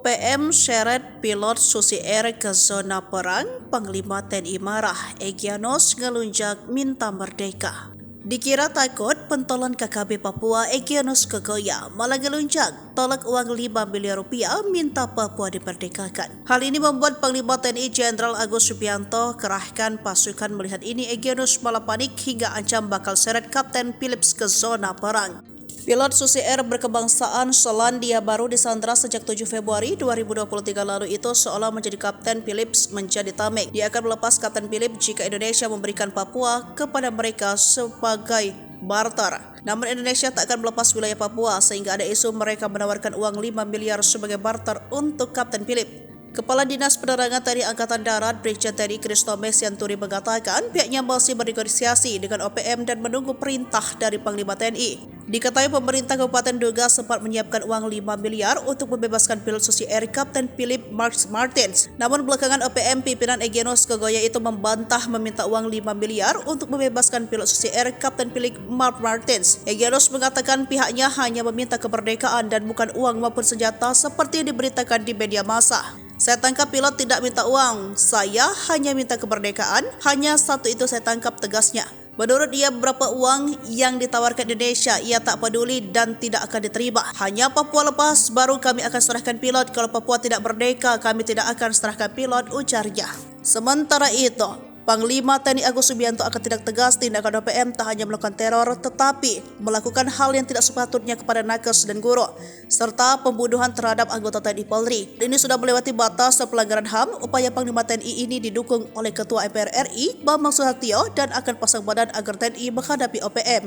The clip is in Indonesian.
OPM seret pilot Susi Air ke zona perang, Panglima TNI marah, Egyanus ngelunjak minta merdeka. Dikira takut, pentolan KKB Papua Egyanus Kogoya malah ngelunjak tolak uang 5 miliar rupiah minta Papua diperdekakan. Hal ini membuat Panglima TNI Jenderal Agus Subianto kerahkan pasukan. Melihat ini, Egyanus malah panik hingga ancam bakal seret Kapten Philips ke zona perang. Pilot Susi Air berkebangsaan Selandia Baru disandra sejak 7 Februari 2023 lalu itu seolah menjadi Kapten Philips menjadi tameng. Dia akan melepas Kapten Philips jika Indonesia memberikan Papua kepada mereka sebagai barter. Namun Indonesia tak akan melepas wilayah Papua sehingga ada isu mereka menawarkan uang 5 miliar sebagai barter untuk Kapten Philips. Kepala Dinas Penerangan TNI Angkatan Darat Brigjen TNI Kristo Mesianturi mengatakan pihaknya masih bernegosiasi dengan OPM dan menunggu perintah dari Panglima TNI. Diketahui pemerintah Kabupaten Duga sempat menyiapkan uang 5 miliar untuk membebaskan pilot Susi Air Kapten Philip Martins. Namun belakangan OPM pimpinan Egyanus Kogoya itu membantah meminta uang 5 miliar untuk membebaskan pilot Susi Air Kapten Philip Martins. Egyanus mengatakan pihaknya hanya meminta kemerdekaan dan bukan uang maupun senjata seperti diberitakan di media massa. Saya tangkap pilot tidak minta uang, saya hanya minta kemerdekaan, hanya satu itu saya tangkap, tegasnya. Menurut dia berapa uang yang ditawarkan Indonesia ia tak peduli dan tidak akan diterima. Hanya Papua lepas baru kami akan serahkan pilot, kalau Papua tidak merdeka kami tidak akan serahkan pilot, ujarnya. Sementara itu, Panglima TNI Agus Subianto akan tindak tegas. Tindakan OPM tak hanya melakukan teror tetapi melakukan hal yang tidak sepatutnya kepada nakes dan guru serta pembunuhan terhadap anggota TNI Polri. Ini sudah melewati batas pelanggaran HAM. Upaya Panglima TNI ini didukung oleh Ketua MPR RI Bambang Susatyo dan akan pasang badan agar TNI menghadapi OPM.